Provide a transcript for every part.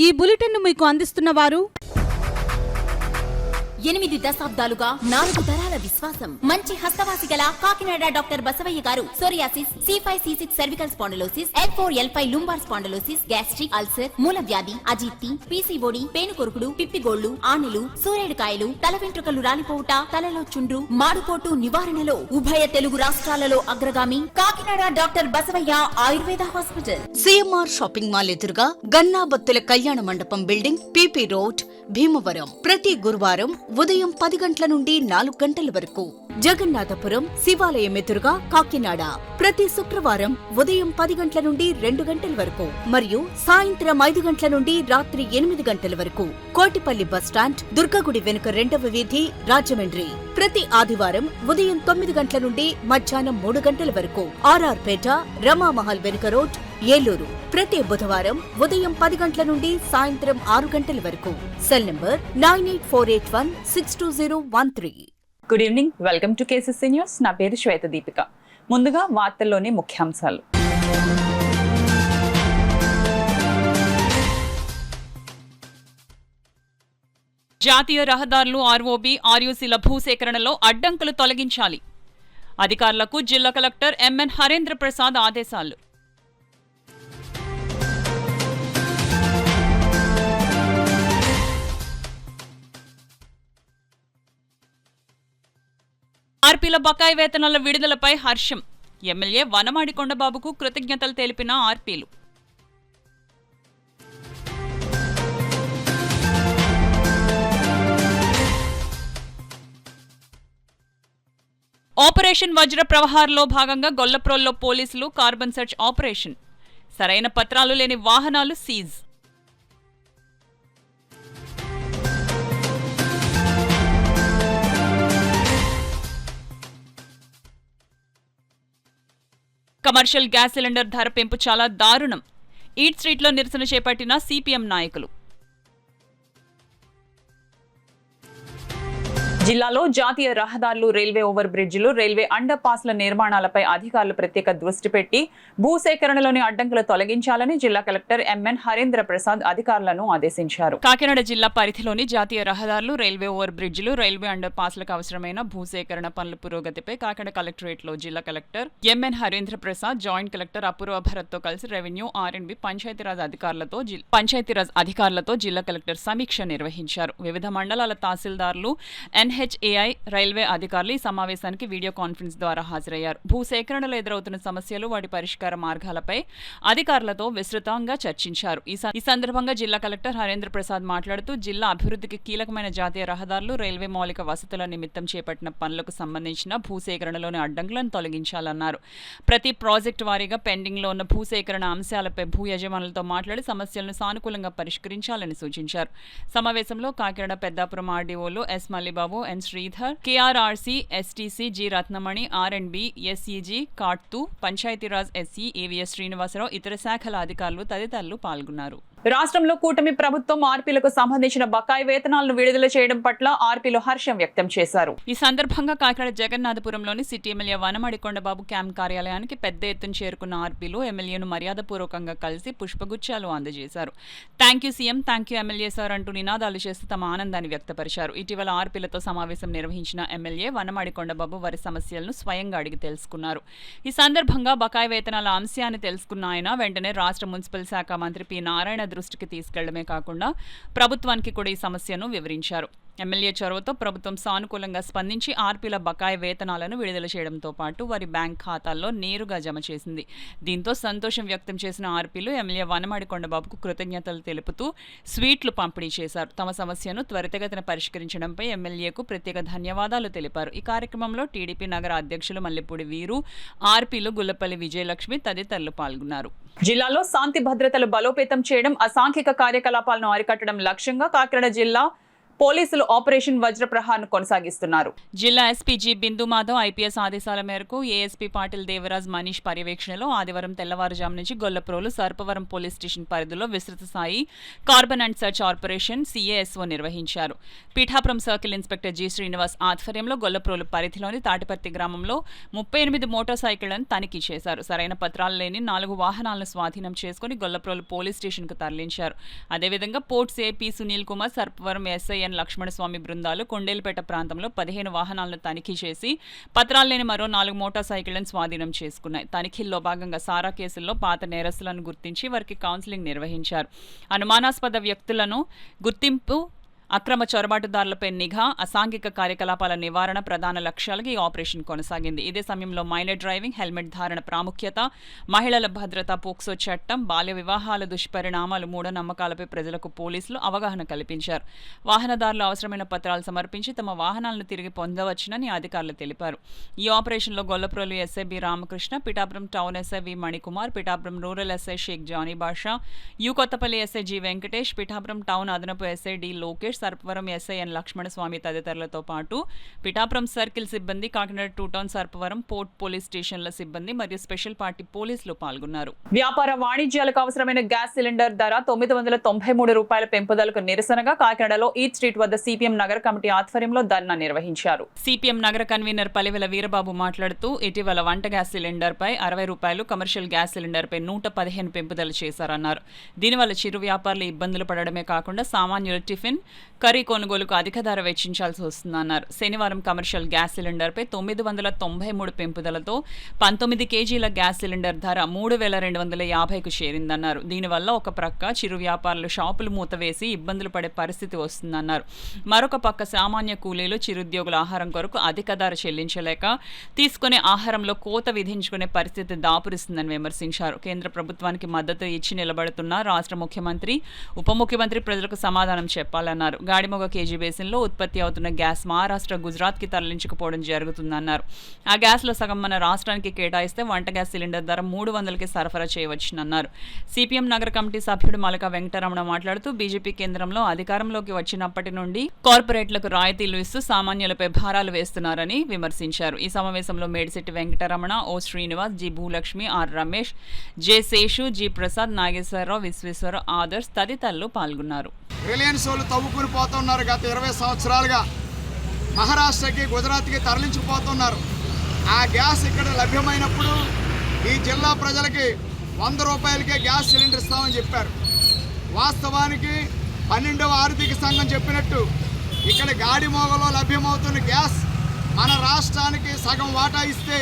ఈ బులెటిన్ను మీకు అందిస్తున్న వారు 8 దశాబ్దాలుగా 4 తరాల విశ్వాసం. మంచి హస్తవాసి గల కాకినాడ డాక్టర్ బసవయ్య గారు psoriasis, C5C6 cervical spondylosis, L4L5 lumbar spondylosis, gastric ulcer, మూల వ్యాధి, అజీర్తి, పీసీఓడి, పేనుకొరుకుడు, పిప్పిగోళ్లు, ఆనెలు, సూరేడుకాయలు, తల వెంట్రుకలు రాలిపోవుట, తలలో చుండ్రు, మాడుపోటు నివారణలో ఉభయ తెలుగు రాష్ట్రాలలో అగ్రగామి Kakinada doctor Basavaiah Ayurveda hospital. CMR shopping mall ఎదురుగా గన్నాబత్తుల కళ్యాణ మండపం బిల్డింగ్, పిపి రోడ్, భీమవరం. ప్రతి గురువారం ఉదయం 10 గంటల నుండి 4 గంటల వరకు. జగన్నాథపురం శివాలయం ఎదురుగా కాకినాడ ప్రతి శుక్రవారం ఉదయం 10 గంటల నుండి 2 గంటల వరకు మరియు సాయంత్రం 5 గంటల నుండి రాత్రి 8 గంటల వరకు. కోటిపల్లి బస్టాండ్, దుర్గగుడి వెనుక 2వ వీధి, రాజమండ్రి. ప్రతి ఆదివారం ఉదయం 9 గంటల నుండి మధ్యాహ్నం 3 గంటల వరకు. ఆర్ఆర్ పేట, రమామహల్ వెనుక రోడ్, ఏలూరు. ప్రతి బుధవారం ఉదయం 10 గంటల నుండి సాయంత్రం 6 గంటల వరకు. Cell number 9848162013. Good evening, welcome to KCC news. నా పేరు శ్వేత దీపిక. ముందుగా వార్తల్లోని ముఖ్యాంశాలు. జాతీయ రహదారులు, ఆర్ఓబి, ఆర్యూసీల భూసేకరణలో అడ్డంకులు తొలగించాలి. అధికారులకు జిల్లా కలెక్టర్ ఎంఎన్ హరేంద్ర ప్రసాద్ ఆదేశాలు. ఆర్పీల బకాయి వేతనాల విడుదలపై హర్షం. ఎమ్మెల్యే వనమాడి కొండబాబుకు కృతజ్ఞతలు తెలిపిన ఆర్పీలు. ఆపరేషన్ వజ్ర ప్రవహార్లో భాగంగా గొల్లప్రోల్లో పోలీసులు కార్బన్ సెర్చ్ ఆపరేషన్. సరైన పత్రాలు లేని వాహనాలు సీజ్. కమర్షియల్ గ్యాస్ సిలిండర్ ధర పెంపు చాలా దారుణం. ఈట్ స్ట్రీట్లో నిరసన చేపట్టిన సిపిఎం నాయకులు. జిల్లాలో జాతీయ రహదారులు, రైల్వే ఓవర్ బ్రిడ్జిలు, రైల్వే అండర్ పాస్ల నిర్మాణాలపై అధికారులు ప్రత్యేక దృష్టి పెట్టి భూసేకరణలోని అడ్డంకులు తొలగించాలని జిల్లా కలెక్టర్ ఎంఎన్ హరేంద్ర ప్రసాద్ అధికారులను ఆదేశించారు. కాకినాడ జిల్లా పరిధిలోని జాతీయ రహదారులు, రైల్వే ఓవర్ బ్రిడ్జిలు, రైల్వే అండర్ పాస్లకు అవసరమైన భూసేకరణ పనుల పురోగతిపై కాకినాడ కలెక్టరేట్లో జిల్లా collector MN Harendra Prasad, joint collector Apoorva Bharat తో కలిసి రెవెన్యూ, ఆర్ఎండ్బి, పంచాయతీరాజ్ అధికారులతో జిల్లా కలెక్టర్ సమీక్ష నిర్వహించారు. వివిధ మండలాల తహసీల్దార్లు, ఎన్హెచ్ఏఐ, రైల్వే అధికారులు ఈ సమావేశానికి వీడియో కాన్ఫరెన్స్ ద్వారా హాజరయ్యారు. భూసేకరణలో ఎదురవుతున్న సమస్యలు, వాటి పరిష్కార మార్గాలపై అధికారులతో విస్తృతంగా చర్చించారు. ఈ సందర్భంగా జిల్లా కలెక్టర్ హరేంద్ర ప్రసాద్ మాట్లాడుతూ, జిల్లా అభివృద్ధికి కీలకమైన జాతీయ రహదారులు, రైల్వే మౌలిక వసతుల నిమిత్తం చేపట్టిన పనులకు సంబంధించిన భూసేకరణలోని అడ్డంకులను తొలగించాలన్నారు. ప్రతి ప్రాజెక్టు వారీగా పెండింగ్లో ఉన్న భూసేకరణ అంశాలపై భూ యజమానులతో మాట్లాడి సమస్యలను సానుకూలంగా పరిష్కరించాలని సూచించారు. సమావేశంలో కాకినాడ పెద్దాపురం ఆర్డీఓలు S Mallibabu, N Sridhar, KRRC, STC, G Ratnamani, R and B, SEG, కాట్తు, పంచాయతీరాజ్ ఎస్ఈ, ఏవీఎస్ శ్రీనివాసరావు, ఇతర శాఖల అధికారులు తదితరులు పాల్గొన్నారు. రాష్ట్రంలో కూటమి ప్రభుత్వం ఆర్పీలకు సంబంధించిన బకాయి వేతనాలను విడుదల చేయడం పట్ల ఆర్పీలు హర్షం వ్యక్తం చేశారు. ఈ సందర్భంగా కాకినాడ జగన్నాథపురంలోని city MLA Vanamadi Kondababu camp కార్యాలయానికి పెద్ద ఎత్తున చేరుకున్న ఆర్పీలు ఎమ్మెల్యేను మర్యాదపూర్వకంగా కలిసి పుష్పగుచ్చాలు అందజేశారు. Thank you CM, thank you MLA sir అంటూ నినాదాలు చేస్తూ తమ ఆనందాన్ని వ్యక్తపరిచారు. ఇటీవల ఆర్పీలతో సమావేశం నిర్వహించిన ఎమ్మెల్యే వనమాడి కొండబాబు వారి సమస్యలను స్వయంగా అడిగి తెలుసుకున్నారు. ఈ సందర్భంగా బకాయి వేతనాల అంశాన్ని తెలుసుకున్న ఆయన వెంటనే రాష్ట్ర మున్సిపల్ శాఖ మంత్రి పి నారాయణ దృష్టికి తీసుకెళ్లడమే కాకుండా ప్రభుత్వానికి కూడా ఈ సమస్యను వివరించారు. ఎమ్మెల్యే చొరవతో ప్రభుత్వం సానుకూలంగా స్పందించి ఆర్పీల బకాయి వేతనాలను విడుదల చేయడంతో పాటు వారి బ్యాంక్ ఖాతాల్లో నేరుగా జమ చేసింది. దీంతో సంతోషం వ్యక్తం చేసిన ఆర్పీలు ఎమ్మెల్యే వనమాడి కొండబాబుకు కృతజ్ఞతలు తెలుపుతూ స్వీట్లు పంపిణీ చేశారు. తమ సమస్యను త్వరితగతిన పరిష్కరించడంపై ఎమ్మెల్యేకు ప్రత్యేక ధన్యవాదాలు తెలిపారు. ఈ కార్యక్రమంలో టీడీపీ నగర అధ్యక్షులు మల్లెపూడి వీరు, ఆర్పీలు గుల్లపల్లి విజయలక్ష్మి తదితరులు పాల్గొన్నారు. జిల్లాలో శాంతి భద్రతలు బలోపేతం చేయడం, అసాంఘిక కార్యకలాపాలను అరికట్టడం లక్ష్యంగా కాకినాడ జిల్లా పోలీసులు ఆపరేషన్ వజ్రప్రహార్ను కొనసాగిస్తున్నారు. జిల్లా ఎస్పీ జి బిందు మాధవ్ ఐపీఎస్ ఆదేశాల మేరకు ఏఎస్పీ పాటిల్ దేవరాజ్ మనీష్ పర్యవేక్షణలో ఆదివారం తెల్లవారుజాము నుంచి గొల్లప్రోలు సర్పవరం పోలీస్ స్టేషన్ పరిధిలో విస్తృత స్థాయి cordon and search operation CASO నిర్వహించారు. Pithapuram circle inspector G Srinivas ఆధ్వర్యంలో గొల్లప్రోలు పరిధిలోని తాటిపర్తి గ్రామంలో 38 మోటార్ సైకిళ్లను తనిఖీ చేశారు. సరైన పత్రాలు లేని 4 వాహనాలను స్వాధీనం చేసుకుని గొల్లప్రోలు పోలీస్ స్టేషన్ కు తరలించారు. అదేవిధంగా port CIP Sunil Kumar, Sarpavaram SIN Lakshmanaswamy బృందాలు కొండేలుపేట ప్రాంతంలో 15 వాహనాలను తనిఖీ చేసి పత్రాలు లేని మరో 4 మోటార్ సైకిళ్లను స్వాధీనం చేసుకున్నాయి. తనిఖీల్లో భాగంగా సారా కేసుల్లో పాత నేరస్తులను గుర్తించి వారికి కౌన్సిలింగ్ నిర్వహించారు. అనుమానాస్పద వ్యక్తులను గుర్తింపు, అక్రమ చొరబాటుదారులపై నిఘా, అసాంఘిక కార్యకలాపాల నివారణ ప్రధాన లక్ష్యాలుగా ఈ ఆపరేషన్ కొనసాగింది. ఇదే సమయంలో మైనర్ డ్రైవింగ్, హెల్మెట్ ధారణ ప్రాముఖ్యత, మహిళల భద్రత, పోక్సో చట్టం, బాల్య వివాహాల దుష్పరిణామాలు, మూఢనమ్మకాలపై ప్రజలకు పోలీసులు అవగాహన కల్పించారు. వాహనదారులు అవసరమైన పత్రాలు సమర్పించి తమ వాహనాలను తిరిగి పొందవచ్చునని అధికారులు తెలిపారు. ఈ ఆపరేషన్లో Gollaprolu SI B Ramakrishna, Pithapuram town SI V Manikumar, Pithapuram rural SI Sheikh Jani Basha, U Kothapalli SI G Venkatesh, Pithapuram town అదనపు SI D Lokesh, Sarpavaram SIN Lakshmanaswamy తదితరులతో పాటు పిఠాపురం సర్కిల్ సిబ్బంది, Kakinada 2 town, Sarpavaram port police స్టేషన్ల సిబ్బంది మరియు స్పెషల్ పార్టీ పోలీసులు పాల్గొన్నారు. వ్యాపార వాణిజ్యాలకు అవసరమైన గ్యాస్ సిలిండర్ ధర 993 రూపాయల పెంపుదలకు నిరసనగా కాకినాడలో ఈట్ స్ట్రీట్ వద్ద సిపిఎం నగర కమిటీ ఆధ్వర్యంలో ధర్నా నిర్వహించారు. సిపిఎం నగర కన్వీనర్ పలివెల వీరబాబు మాట్లాడుతూ ఇటీవల వంట గ్యాస్ సిలిండర్ పై 60 రూపాయలు, కమర్షియల్ గ్యాస్ సిలిండర్ పై 115 పెంపుదల చేశారన్నారు. దీనివల్ల చిరు వ్యాపారులు ఇబ్బందులు పడడమే కాకుండా సామాన్యుల టిఫిన్, కర్రీ కొనుగోలుకు అధిక ధర వెచ్చించాల్సి వస్తుందన్నారు. శనివారం కమర్షియల్ గ్యాస్ సిలిండర్పై 993 పెంపుదలతో 19 కేజీల గ్యాస్ సిలిండర్ ధర 3250కు చేరిందన్నారు. దీనివల్ల ఒక ప్రక్క చిరు వ్యాపారులు షాపులు మూతవేసి ఇబ్బందులు పడే పరిస్థితి వస్తుందన్నారు. మరొక పక్క సామాన్య కూలీలు, చిరుద్యోగుల ఆహారం కొరకు అధిక ధర చెల్లించలేక తీసుకునే ఆహారంలో కోత విధించుకునే పరిస్థితి దాపురిస్తుందని విమర్శించారు. కేంద్ర ప్రభుత్వానికి మద్దతు ఇచ్చి నిలబడుతున్న రాష్ట్ర ముఖ్యమంత్రి, ఉప ముఖ్యమంత్రి ప్రజలకు సమాధానం చెప్పాలన్నారు. గాడిమొగ కేజీ బేసిన్లో ఉత్పత్తి అవుతున్న గ్యాస్ మహారాష్ట్ర, గుజరాత్కి తరలించుకుపోవడం జరుగుతుందన్నారు. ఆ గ్యాస్లో సగం మన రాష్ట్రానికి కేటాయిస్తే వంట గ్యాస్ సిలిండర్ ధర 300కి సరఫరా చేయవచ్చునన్నారు. సిపిఎం నగర కమిటీ సభ్యుడు మలక వెంకటరమణ మాట్లాడుతూ బీజేపీ కేంద్రంలో అధికారంలోకి వచ్చినప్పటి నుండి కార్పొరేట్లకు రాయితీలు ఇస్తూ సామాన్యులపై భారాలు వేస్తున్నారని విమర్శించారు. ఈ సమావేశంలో Medisetti Venkataramana, O Srinivas, G Bhulakshmi, R Ramesh, J Seshu, G Prasad, Nageswararao, Visweswara, Adarsh తదితరులు పాల్గొన్నారు. రిలయన్స్ వాళ్ళు తవ్వుకుని పోతున్నారు. గత 20 సంవత్సరాలుగా మహారాష్ట్రకి, గుజరాత్కి తరలించుకుపోతున్నారు. ఆ గ్యాస్ ఇక్కడ లభ్యమైనప్పుడు ఈ జిల్లా ప్రజలకి 100 రూపాయలకే గ్యాస్ సిలిండర్ ఇస్తామని చెప్పారు. వాస్తవానికి 12వ ఆర్థిక సంఘం చెప్పినట్టు ఇక్కడ గాడిమోగలో లభ్యమవుతున్న గ్యాస్ మన రాష్ట్రానికి సగం వాటా ఇస్తే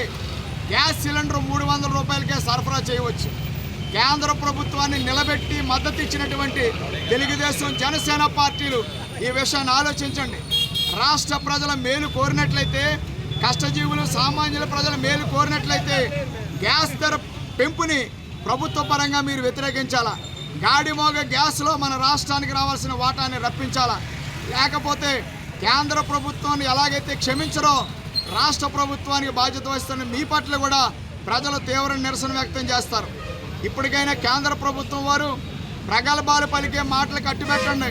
గ్యాస్ సిలిండర్ 300 రూపాయలకే సరఫరా చేయవచ్చు. కేంద్ర ప్రభుత్వాన్ని నిలబెట్టి మద్దతు ఇచ్చినటువంటి తెలుగుదేశం, జనసేన పార్టీలు ఈ విషయాన్ని ఆలోచించండి. రాష్ట్ర ప్రజల మేలు కోరినట్లయితే, కష్టజీవులు, సామాన్యుల ప్రజల మేలు కోరినట్లయితే గ్యాస్ ధర పెంపుని ప్రభుత్వ పరంగా మీరు వ్యతిరేకించాలా. గాడిమోగ గ్యాస్లో మన రాష్ట్రానికి రావాల్సిన వాటాన్ని రప్పించాలా. లేకపోతే కేంద్ర ప్రభుత్వాన్ని ఎలాగైతే క్షమించరో రాష్ట్ర ప్రభుత్వానికి బాధ్యత వస్తున్న మీ పట్ల కూడా ప్రజలు తీవ్ర నిరసన వ్యక్తం చేస్తారు. ఇప్పటికైనా కేంద్ర ప్రభుత్వం వారు ప్రగల్భాలు పలికే మాటలు కట్టిపెట్టండి.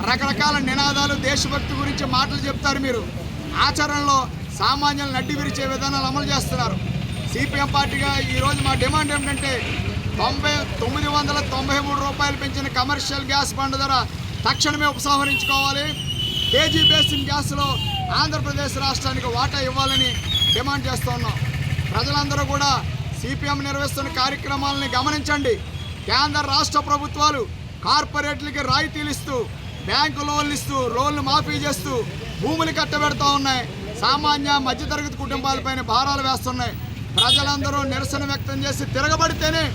రకరకాల నినాదాలు, దేశభక్తి గురించి మాటలు చెప్తారు. మీరు ఆచరణలో సామాన్యులు నడ్డి విరిచే విధానాలు అమలు చేస్తున్నారు. సిపిఎం పార్టీగా ఈరోజు మా డిమాండ్ ఏమిటంటే 993 రూపాయలు పెంచిన కమర్షియల్ గ్యాస్ బండ్ ధర తక్షణమే ఉపసంహరించుకోవాలి. కేజీ బేసిన్ గ్యాస్లో ఆంధ్రప్రదేశ్ రాష్ట్రానికి వాటా ఇవ్వాలని డిమాండ్ చేస్తూ ఉన్నాం. ప్రజలందరూ కూడా సిపిఎం నిర్వహిస్తున్న కార్యక్రమాలని గమనించండి. కేంద్ర రాష్ట్ర ప్రభుత్వాలు కార్పొరేట్లకి రాయితీలు ఇస్తూ, బ్యాంకు లోన్లు ఇస్తూ, లోన్లు మాఫీ చేస్తూ భూములు కట్టబెడతా ఉన్నాయి. సామాన్య మధ్యతరగతి కుటుంబాలపైన భారాలు వేస్తున్నాయి. ప్రజలందరూ నిరసన వ్యక్తం చేసి తిరగబడితేనే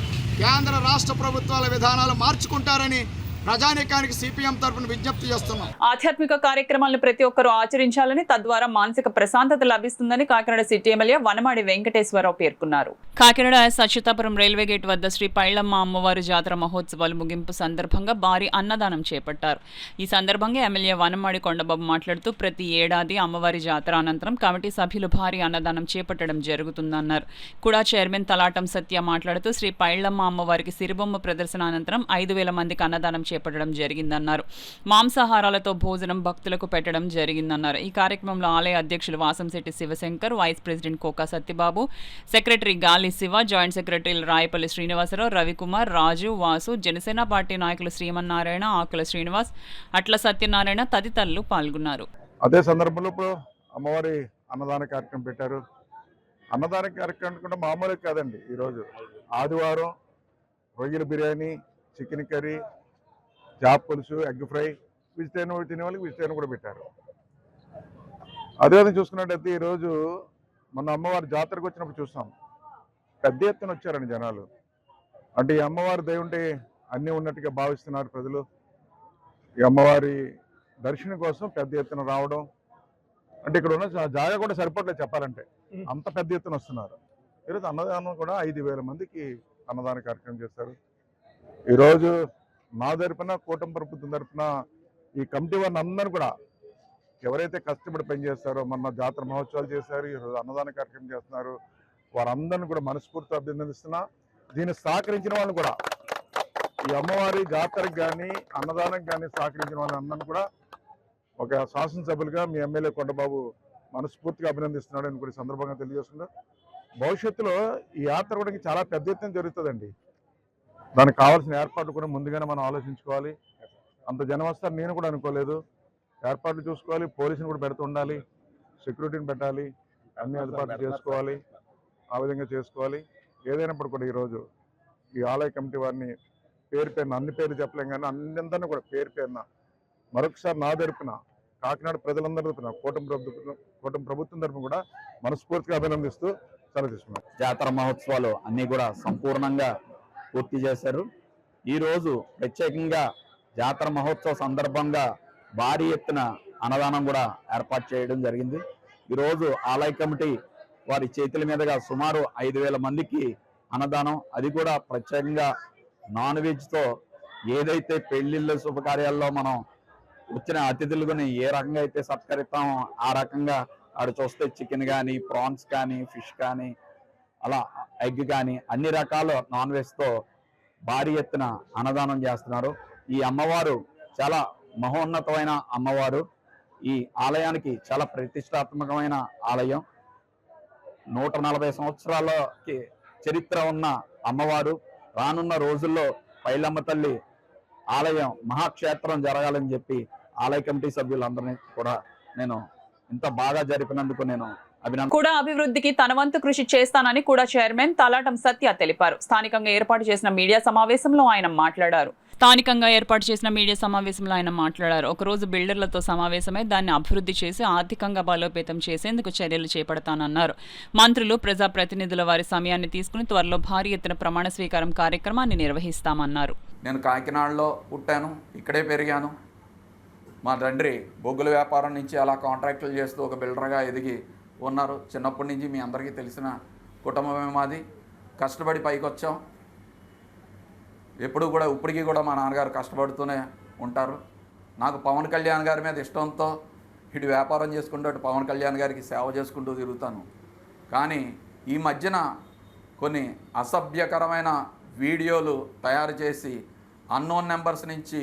కేంద్ర రాష్ట్ర ప్రభుత్వాల విధానాలు మార్చుకుంటారని ప్రజానీకానికి సిపిఎం తరపున విజ్ఞప్తి చేస్తున్నాం. ఆధ్యాత్మిక కార్యక్రమాలను ప్రతి ఒక్కరూ ఆచరించాలని, తద్వారా మానసిక ప్రశాంతత లభిస్తుందని కాకినాడ సిటీ ఎమ్మెల్యే వనమాడి వెంకటేశ్వరరావు పేర్కొన్నారు. కాకినాడ సచ్యుతాపురం రైల్వే గేట్ వద్ద శ్రీ పైళ్లమ్మ అమ్మవారి జాతర మహోత్సవాలు ముగింపు సందర్భంగా భారీ అన్నదానం చేపట్టారు. ఈ సందర్భంగా ఎమ్మెల్యే వనమాడి కొండబాబు మాట్లాడుతూ ప్రతి ఏడాది అమ్మవారి జాతర అనంతరం కమిటీ సభ్యులు భారీ అన్నదానం చేపట్టడం జరుగుతుందన్నారు. కూడా చైర్మన్ తలాటం సత్య మాట్లాడుతూ శ్రీ పైళ్లమ్మ అమ్మవారికి సిరిబొమ్మ ప్రదర్శన అనంతరం 5,000 మందికి అన్నదానం చేపట్టడం జరిగిందన్నారు. మాంసాహారాలతో భోజనం భక్తులకు పెట్టడం జరిగిందన్నారు. ఈ కార్యక్రమంలో ఆలయ అధ్యక్షులు Vasamsetti Shivashankar, vice president Koka Satyababu, secretary Gali Shiva, joint సెక్రటరీలు రాయపల్లి శ్రీనివాసరావు, రవికుమార్, రాజు, వాసు, జనసేన పార్టీ నాయకులు శ్రీమన్నారాయణ, ఆకుల శ్రీనివాస్, అట్ల సత్యనారాయణ తదితరులు పాల్గొన్నారు. అదే సందర్భంలో ఇప్పుడు అమ్మవారి అన్నదాన కార్యక్రమం పెట్టారు. అన్నదాన కార్యక్రమం కూడా మామూలుగా కాదండి. ఈరోజు ఆదివారం రొయ్యల బిర్యానీ, చికెన్ కర్రీ, జాబ్ పులుసు, ఎగ్ ఫ్రై, వెజిటేరియన్ తినే వాళ్ళకి వెజిటేరియన్ కూడా పెట్టారు. అదేవిధంగా చూసుకున్నట్టయితే ఈరోజు మన అమ్మవారి జాతరకు వచ్చినప్పుడు చూస్తాం పెద్ద ఎత్తున వచ్చారండి జనాలు. అంటే ఈ అమ్మవారి దయ ఉంటే అన్నీ ఉన్నట్టుగా భావిస్తున్నారు ప్రజలు. ఈ అమ్మవారి దర్శనం కోసం పెద్ద ఎత్తున రావడం అంటే ఇక్కడ ఉన్న జాగా కూడా సరిపోట్లేదు చెప్పాలంటే, అంత పెద్ద ఎత్తున వస్తున్నారు. ఈరోజు అన్నదానం కూడా 5,000 మందికి అన్నదాన కార్యక్రమం చేస్తారు. ఈరోజు మా తరపున, కూటమి ప్రభుత్వం తరపున ఈ కమిటీ వారిని అందరూ కూడా ఎవరైతే కష్టపడి పనిచేస్తారో, మొన్న జాతర మహోత్సవాలు చేశారు, ఈరోజు అన్నదాన కార్యక్రమం చేస్తున్నారు, వారందరిని కూడా మనస్ఫూర్తిగా అభినందిస్తున్నా. దీన్ని సహకరించిన వాళ్ళు కూడా, ఈ అమ్మవారి జాతరకు కానీ అన్నదానికి కానీ సహకరించిన వాళ్ళందరినీ కూడా ఒక శాసనసభ్యులుగా మీ ఎమ్మెల్యే కొండబాబు మనస్ఫూర్తిగా అభినందిస్తున్నాడు అని కూడా సందర్భంగా తెలియజేస్తున్నారు. భవిష్యత్తులో ఈ యాత్ర కూడా చాలా పెద్ద ఎత్తున జరుగుతుందండి. దానికి కావాల్సిన ఏర్పాట్లు కూడా ముందుగానే మనం ఆలోచించుకోవాలి. అంత జనం వస్తారు నేను కూడా అనుకోలేదు. ఏర్పాట్లు చూసుకోవాలి, పోలీసుని కూడా పెడుతూ ఉండాలి, సెక్యూరిటీని పెట్టాలి, అన్ని ఏర్పాట్లు చేసుకోవాలి, ఆ విధంగా చేసుకోవాలి. ఏదైనప్పుడు కూడా ఈరోజు ఈ ఆలయ కమిటీ వారిని పేరు పేరున, అన్ని పేర్లు చెప్పలేం కానీ అందరినీ కూడా పేరు పేరున మరొకసారి నా తరపున, కాకినాడ ప్రజలందరి తరపున, కూటమి ప్రభుత్వం తరపున కూడా మనస్ఫూర్తిగా అభినందిస్తూ సెలవు తీసుకున్నాం. జాతర మహోత్సవాలు అన్నీ కూడా సంపూర్ణంగా పూర్తి చేశారు. ఈరోజు ప్రత్యేకంగా జాతర మహోత్సవ సందర్భంగా భారీ ఎత్తున అన్నదానం కూడా ఏర్పాటు చేయడం జరిగింది. ఈరోజు ఆలయ కమిటీ వారి చేతుల మీదుగా సుమారు 5,000 మందికి అన్నదానం, అది కూడా ప్రత్యేకంగా నాన్ వెజ్తో, ఏదైతే పెళ్లిళ్ళ శుభకార్యాల్లో మనం వచ్చిన అతిథులను ఏ రకంగా అయితే సత్కరిస్తామో ఆ రకంగా ఆడ చూస్తే చికెన్ కానీ, ప్రాన్స్ కానీ, ఫిష్ కానీ, అలా ఎగ్ కానీ అన్ని రకాల నాన్ వెజ్తో భారీ ఎత్తున అన్నదానం చేస్తున్నారు. ఈ అమ్మవారు చాలా మహోన్నతమైన అమ్మవారు. ఈ ఆలయానికి చాలా ప్రతిష్టాత్మకమైన ఆలయం. 140 సంవత్సరాలకి చరిత్ర ఉన్న అమ్మవారు. రానున్న రోజుల్లో పైలమ్మ తల్లి ఆలయం మహాక్షేత్రం జరగాలని చెప్పి ఆలయ కమిటీ సభ్యులందరినీ కూడా నేను ఇంత బాగా జరిపినందుకు నేను కూడా అభివృద్ధికి తన వంతు కృషి చేస్తానని కూడా చైర్మన్ తలాటం సత్య తెలిపారు. స్థానికంగా ఏర్పాటు చేసిన మీడియా సమావేశంలో ఆయన మాట్లాడారు. ఒకరోజు బిల్డర్లతో సమావేశమై దాన్ని అభివృద్ధి చేసి ఆర్థికంగా బలోపేతం చేసేందుకు చర్యలు చేపడతానన్నారు. మంత్రులు, ప్రజాప్రతినిధుల వారి సమయాన్ని తీసుకుని త్వరలో భారీ ఎత్తున ప్రమాణ స్వీకారం కార్యక్రమాన్ని నిర్వహిస్తామన్నారు. నేను కాకినాడలో పుట్టాను, ఇక్కడే పెరిగాను. మా తండ్రి బొగ్గుల వ్యాపారం నుంచి అలా కాంట్రాక్టులు చేస్తూ ఒక బిల్డర్గా ఎదిగి ఉన్నారు. చిన్నప్పటి నుంచి మీ అందరికీ తెలిసిన కుటుంబమే మాది. కష్టపడి పైకి వచ్చాం. ఎప్పుడు కూడా ఇప్పటికీ కూడా మా నాన్నగారు కష్టపడుతూనే ఉంటారు. నాకు పవన్ కళ్యాణ్ గారి మీద ఇష్టంతో ఇటు వ్యాపారం చేసుకుంటూ అటు పవన్ కళ్యాణ్ గారికి సేవ చేసుకుంటూ తిరుగుతాను. కానీ ఈ మధ్యన కొన్ని అసభ్యకరమైన వీడియోలు తయారు చేసి అన్నోన్ నెంబర్స్ నుంచి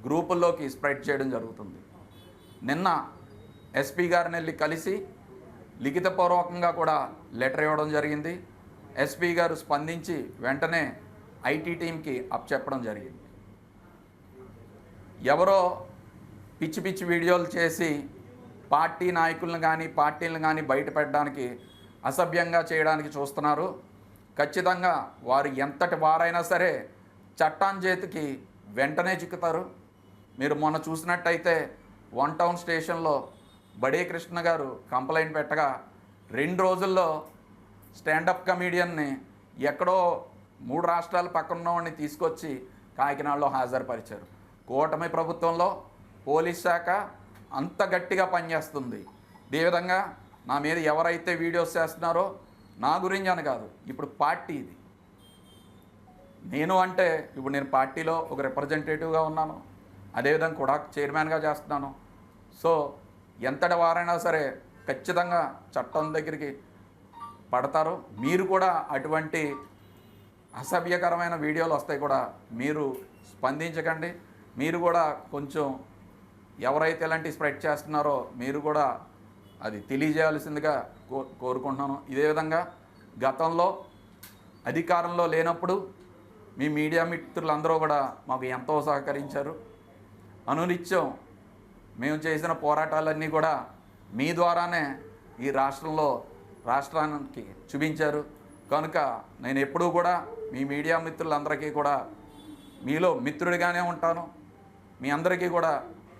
గ్రూపుల్లోకి స్ప్రెడ్ చేయడం జరుగుతుంది. నిన్న ఎస్పీ గారిని వెళ్ళి కలిసి లిఖితపూర్వకంగా కూడా లెటర్ ఇవ్వడం జరిగింది. ఎస్పీ గారు స్పందించి వెంటనే ఐటీ టీంకి అప్పచెప్పడం జరిగింది. ఎవరో పిచ్చి పిచ్చి వీడియోలు చేసి పార్టీ నాయకులను కానీ పార్టీలను కానీ బయటపెట్టడానికి, అసభ్యంగా చేయడానికి చూస్తున్నారు. ఖచ్చితంగా వారు ఎంతటి వారైనా సరే చట్టాన్ చేతికి వెంటనే చిక్కుతారు. మీరు మొన్న చూసినట్టయితే 1 టౌన్ స్టేషన్లో బడే కృష్ణ గారు కంప్లైంట్ పెట్టగా 2 రోజుల్లో స్టాండప్ కమీడియన్ని ఎక్కడో 3 రాష్ట్రాల పక్కన వాడిని తీసుకొచ్చి కాకినాడలో హాజరుపరిచారు. కూటమి ప్రభుత్వంలో పోలీస్ శాఖ అంత గట్టిగా పనిచేస్తుంది. ఈ విధంగా నా మీద ఎవరైతే వీడియోస్ చేస్తున్నారో, నా గురించి అని కాదు, ఇప్పుడు పార్టీ ఇది. నేను పార్టీలో ఒక రిప్రజెంటేటివ్గా ఉన్నాను, అదేవిధంగా కూడా చైర్మన్గా చేస్తున్నాను. సో ఎంతటి వారైనా సరే ఖచ్చితంగా చట్టం దగ్గరికి పడతారు. మీరు కూడా అటువంటి అసభ్యకరమైన వీడియోలు వస్తాయి కూడా మీరు స్పందించకండి. మీరు కూడా కొంచెం ఎవరైతే ఇలాంటి స్ప్రెడ్ చేస్తున్నారో మీరు కూడా అది తెలియజేయాల్సిందిగా కోరుకుంటున్నాను. ఇదే విధంగా గతంలో అధికారంలో లేనప్పుడు మీ మీడియా మిత్రులందరూ కూడా మాకు ఎంతో సహకరించారు. అనునిత్యం మేము చేసిన పోరాటాలన్నీ కూడా మీ ద్వారానే ఈ రాష్ట్రానికి చూపించారు. కనుక నేను ఎప్పుడూ కూడా మీ మీడియా మిత్రులందరికీ కూడా మీలో మిత్రుడిగానే ఉంటాను. మీ అందరికీ కూడా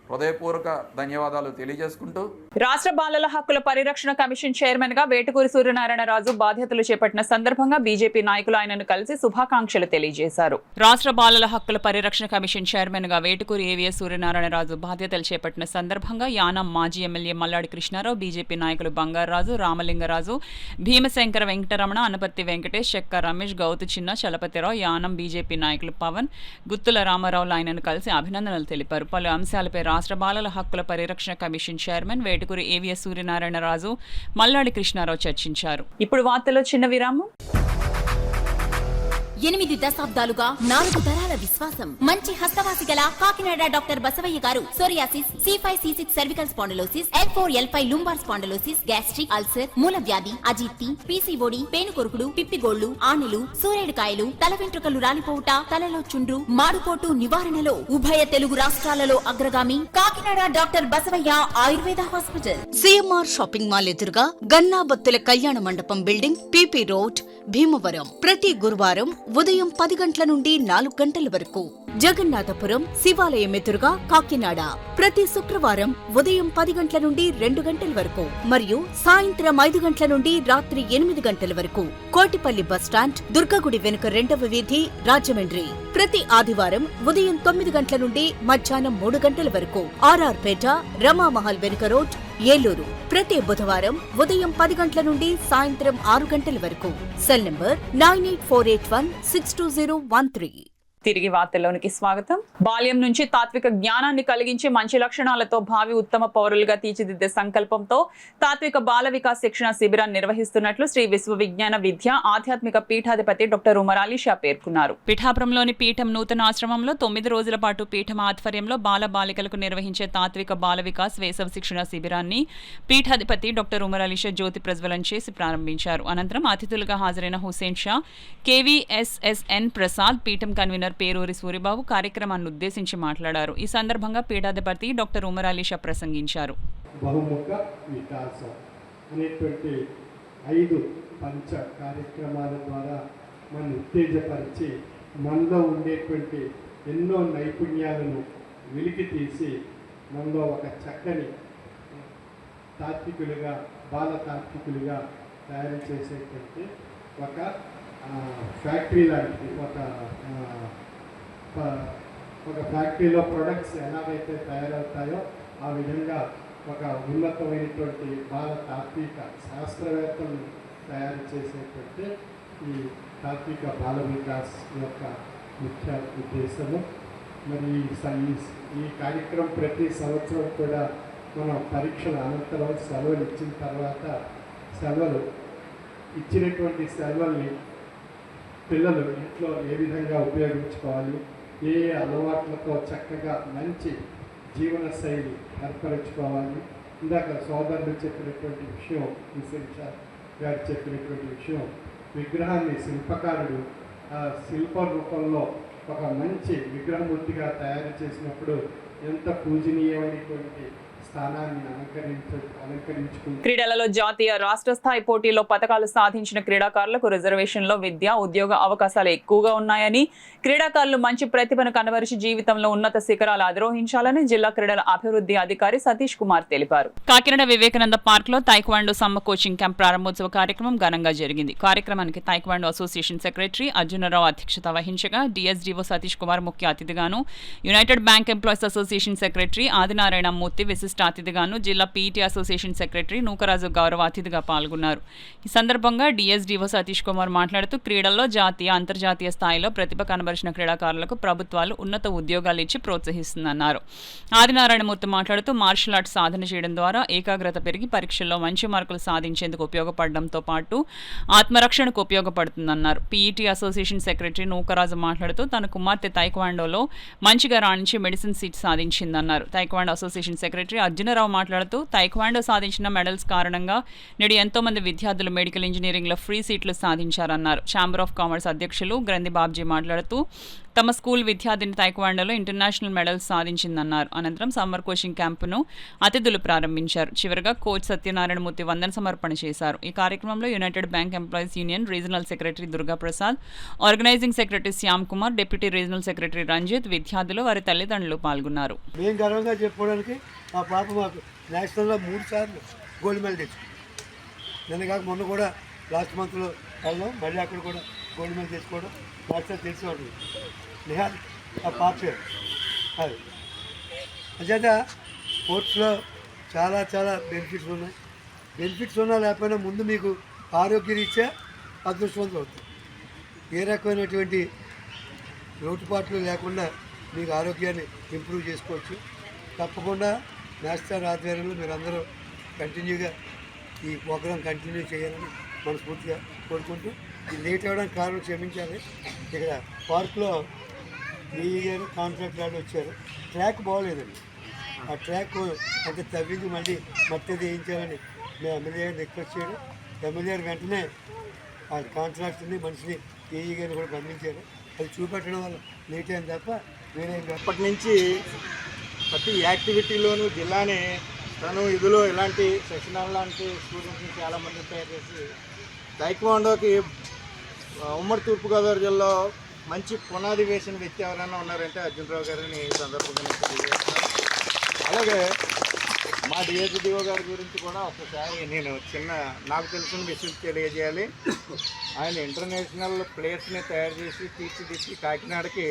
హృదయపూర్వక ధన్యవాదాలు తెలియజేసుకుంటూ రాష్ట్ర బాలల హక్కుల పరిరక్షణ కమిషన్ చైర్మన్ గా వేటుకూరి సూర్యనారాయణరాజు బాధ్యతలు చేపట్టిన సందర్భంగా బీజేపీ నాయకులు ఆయనను కలిసి శుభాకాంక్షలు తెలియజేశారు. రాష్ట్ర బాలల హక్కుల పరిరక్షణ కమిషన్ చైర్మన్ గా వేటుకూరి ఏవీఎస్ సూర్యనారాయణరాజు బాధ్యతలు చేపట్టిన సందర్భంగా యానం మాజీ ఎమ్మెల్యే మల్లాడి కృష్ణారావు, బీజేపీ నాయకులు బంగారాజు, రామలింగరాజు, భీమశంకర వెంకటరమణ, అనపత్తి వెంకటేష్, చెక్క రమేష్, గౌతు చిన్న, చలపతిరావు, యానం బీజేపీ నాయకులు పవన్, గుత్తుల రామారావులు ఆయనను కలిసి అభినందనలు తెలిపారు. పలు అంశాలపై రాష్ట్ర బాలల హక్కుల పరిరక్షణ commission chairman Vetukuri AVS Suryanarayanaraju, Malladi Krishnarao చర్చించారు. ఇప్పుడు వార్తలో చిన్న విరామం. 8 దశాబ్దాలుగా 4 తరాల విశ్వాసం. మంచి హస్తవాసి గల కాకినాడ డాక్టర్ బసవయ్య గారు psoriasis, C5C6 cervical spondylosis, L4L5 lumbar spondylosis, gastric ulcer, మూల వ్యాధి, అజీర్తి, PCOD, పేనుకొరుకుడు, పిప్పిగోళ్లు, ఆనెలు, సూరేడుకాయలు, తల వెంట్రుకలు రాలిపోవుట, తలలో చుండ్రు, మాడుకోటు నివారణలో ఉభయ తెలుగు రాష్ట్రాలలో అగ్రగామి Kakinada doctor Basavaiah Ayurveda hospital. CMR shopping mall ఎదురుగా గన్నాబత్తుల కళ్యాణ మండపం బిల్డింగ్, PP రోడ్, భీమవరం. ప్రతి గురువారం ఉదయం 10 గంటల నుండి 4 గంటల వరకు. జగన్నాథపురం శివాలయం ఎదురుగా కాకినాడ ప్రతి శుక్రవారం ఉదయం 10 గంటల నుండి 2 గంటల వరకు మరియు సాయంత్రం 5 గంటల నుండి రాత్రి 8 గంటల వరకు. కోటిపల్లి బస్టాండ్, దుర్గగుడి వెనుక 2వ వీధి, రాజమండ్రి. ప్రతి ఆదివారం ఉదయం 9 గంటల నుండి మధ్యాహ్నం 3 గంటల వరకు. RR పేట, రమామహల్ వెనుక రోడ్, ఏలూరు. ప్రతి బుధవారం ఉదయం 10 గంటల నుండి సాయంత్రం 6 గంటల వరకు. Cell number 9848162013. తిరిగి వార్తల్లోనికి స్వాగతం. బాల్యం నుంచి తాత్విక జ్ఞానాన్ని కలిగించి మంచి లక్షణాలతో భావి ఉత్తమ పౌరులుగా తీర్చిదిద్దే సంకల్పంతో తాత్విక బాల వికాస్ శిక్షణ శిబిరాన్ని నిర్వహిస్తున్నట్లు శ్రీ విశ్వవిజ్ఞాన విద్య ఆధ్యాత్మిక పీఠాధిపతి డాక్టర్ ఉమర్ అలీ షా పేర్కొన్నారు. పిఠాపురంలోని పీఠం నూతన ఆశ్రమంలో 9 రోజుల పాటు పీఠం ఆధ్వర్యంలో బాల బాలికలకు నిర్వహించే తాత్విక బాల వికాస్ వేసవి శిక్షణ శిబిరాన్ని పీఠాధిపతి డాక్టర్ ఉమర్ అలీ షా జ్యోతి ప్రజ్వలన చేసి ప్రారంభించారు. అనంతరం అతిథులుగా హాజరైన హుసేన్ షా, KVSSN ప్రసాద్, పీఠం కన్వీనర్ పేరూరి సూరిబాబు కార్యక్రమాన్ని ఉద్దేశించి మాట్లాడారు. ఈ సందర్భంగా పీఠాధిపతి డాక్టర్ ఉమర్ అలీ షా ప్రసంగించారు. బహుముఖ వికాసం అనేటువంటి 5 పంచ కార్యక్రమాల ద్వారా మనం ఉత్తేజపరిచి మనలో ఉండేటువంటి ఎన్నో నైపుణ్యాలను వెలికి తీసి మనలో ఒక చక్కని తాత్వికులుగా, బాల తాత్వికులుగా తయారు చేసేటువంటి ఒక ఫ్యాక్టరీ లాంటిది. ఒక ఫ్యాక్టరీలో ప్రొడక్ట్స్ ఎలాగైతే తయారవుతాయో ఆ విధంగా ఒక ఉన్నతమైనటువంటి బాల తాత్విక శాస్త్రవేత్తలు తయారు చేసేటువంటి ఈ తాత్విక బాల వికాస్ యొక్క ముఖ్య ఉద్దేశము. మరి ఈ కార్యక్రమం ప్రతి సంవత్సరం కూడా మనం పరీక్షల అనంతరం సెలవులు ఇచ్చిన తర్వాత ఇచ్చినటువంటి సెలవుల్ని పిల్లలు ఇంట్లో ఏ విధంగా ఉపయోగించుకోవాలి, ఏ అలవాట్లతో చక్కగా మంచి జీవన శైలి ఏర్పరచుకోవాలి. ఇందాక సోదరులు చెప్పినటువంటి విషయం, విశేష గారు చెప్పినటువంటి విషయం, విగ్రహాన్ని శిల్పకారుడు ఆ శిల్ప రూపంలో ఒక మంచి విగ్రహమూర్తిగా తయారు చేసినప్పుడు ఎంత పూజనీయమైనటువంటి క్రీడలలో జాతీయ రాష్ట్ర స్థాయి పోటీల్లో పతకాలు సాధించిన క్రీడాకారులకు రిజర్వేషన్లో విద్య, ఉద్యోగ అవకాశాలు ఎక్కువగా ఉన్నాయని, క్రీడాకారులు మంచి ప్రతిభను కనబరిచి జీవితంలో ఉన్నత శిఖరాలు అధిరోహించాలని జిల్లా క్రీడల అభివృద్ధి అధికారి సతీష్ కుమార్ తెలిపారు. కాకినాడ వివేకానంద పార్క్ లో తైక్వాండో సమ్మ కోచింగ్ క్యాంప్ ప్రారంభోత్సవ కార్యక్రమం ఘనంగా జరిగింది. కార్యక్రమానికి తైక్వాండో అసోసియేషన్ సెక్రటరీ అర్జునరావు అధ్యక్షత వహించగా DSDO సతీష్ కుమార్ ముఖ్య అతిథిగాను, United Bank Employees Association secretary Adinarayana Murthy విశిష్ట అతిథిగాను జిల్లా పీఈటీ అసోసియేషన్ సెక్రటరీ నూకరాజు గౌరవ అతిథిగా పాల్గొన్నారు. ఈ సందర్భంగా డిఎస్డిఓ సతీష్ కుమార్ మాట్లాడుతూ క్రీడల్లో జాతీయ అంతర్జాతీయ స్థాయిలో ప్రతిభ కనబరిచిన క్రీడాకారులకు ప్రభుత్వాలు ఉన్నత ఉద్యోగాలు ఇచ్చి ప్రోత్సహిస్తుందన్నారు. ఆదినారాయణమూర్తి మాట్లాడుతూ మార్షల్ ఆర్ట్స్ సాధన చేయడం ద్వారా ఏకాగ్రత పెరిగి పరీక్షల్లో మంచి మార్కులు సాధించేందుకు ఉపయోగపడడంతో పాటు ఆత్మరక్షణకు ఉపయోగపడుతుందన్నారు. పీఈటీ అసోసియేషన్ సెక్రటరీ నూకరాజు మాట్లాడుతూ తన కుమార్తె తైక్వాండోలో మంచిగా రాణించి మెడిసిన్ సీట్ సాధించిందన్నారు. తైక్వాండో అసోసియేషన్ సెక్రటరీ అర్జునరావు మాట్లాడుతూ తైక్వాండో సాధించిన మెడల్స్ కారణంగా నేడు ఎంతో మంది విద్యార్థులు మెడికల్ ఇంజనీరింగ్లో ఫ్రీ సీట్లు సాధించారన్నారు. ఛాంబర్ ఆఫ్ కామర్స్ అధ్యక్షులు గ్రంథి బాబ్జీ మాట్లాడుతూ తమ స్కూల్ విద్యార్థిని తైక్వాండోలో ఇంటర్నేషనల్ మెడల్స్ సాధించిందన్నారు. అనంతరం సమ్మర్ కోచింగ్ క్యాంపును అతిథులు ప్రారంభించారు. చివరగా కోచ్ సత్యనారాయణమూర్తి వందన సమర్పణ చేశారు. ఈ కార్యక్రమంలో United Bank Employees Union regional secretary Durgaprasad, organising secretary Shyam Kumar, deputy regional secretary Ranjith, విద్యార్థులు వారి తల్లిదండ్రులు పాల్గొన్నారు. మేము గర్వంగా చెప్పుకోవడానికి మా పాప మాకు నేషనల్లో 3 సార్లు గోల్డ్ మెడల్ తెచ్చుకుంది. నిన్న కాక మొన్న కూడా లాస్ట్ మంత్లో వెళ్ళాం, మళ్ళీ అక్కడ కూడా గోల్డ్ మెడల్ తెచ్చుకోవడం లాస్ట్ తెలిసి ఉంటుంది. నిహాల్ ఆ పాప అది అంచేత స్పోర్ట్స్లో చాలా చాలా బెనిఫిట్స్ ఉన్నాయి. బెనిఫిట్స్ ఉన్నా లేకపోయినా ముందు మీకు ఆరోగ్యరీత్యా అదృష్టవంతులు అవుతుంది. ఏ రకమైనటువంటి లోటుపాట్లు లేకుండా మీకు ఆరోగ్యాన్ని ఇంప్రూవ్ చేసుకోవచ్చు. తప్పకుండా నేషనల్ ఆధ్వర్యంలో మీరందరూ కంటిన్యూగా ఈ ప్రోగ్రాం కంటిన్యూ చేయాలని మనస్ఫూర్తిగా కోరుకుంటూ, ఇది లేట్ అవ్వడానికి కారణం క్షమించాలి. ఇక్కడ పార్క్లో ఈఈ గారు కాంట్రాక్ట్ లాగా వచ్చారు. ట్రాక్ బాగోలేదండి. ఆ ట్రాక్ అంత తవ్వింది మళ్ళీ మట్టి వేయించాలని మేము ఎమ్మెల్యే గారిని రిక్వెస్ట్ చేయడం, ఎమ్మెల్యే గారు వెంటనే ఆ కాంట్రాక్ట్ని మనిషిని ఈఈ గారిని కూడా పంపించారు. అది చూపెట్టడం వల్ల లేట్ అయింది తప్ప వేరే. అప్పటి నుంచి ప్రతి యాక్టివిటీలోనూ జిల్లాని తను ఇదిలో ఇలాంటి సెక్షనల్ లాంటి స్టూడెంట్స్ని చాలామంది తయారు చేసి తైక్వాండోకి ఉమ్మడి తూర్పుగోదావరి జిల్లాలో మంచి పునాది వేసిన వ్యక్తి ఎవరైనా ఉన్నారంటే అర్జునరావు గారిని ఈ సందర్భంగా తెలియజేస్తున్నాను. అలాగే మా డిఎస్డిఓ గారి గురించి కూడా ఒకసారి నేను నాకు తెలిసిన విషయం తెలియజేయాలి. ఆయన ఇంటర్నేషనల్ ప్లేయర్స్ని తయారు చేసి తీర్చిదిద్ది కాకినాడకి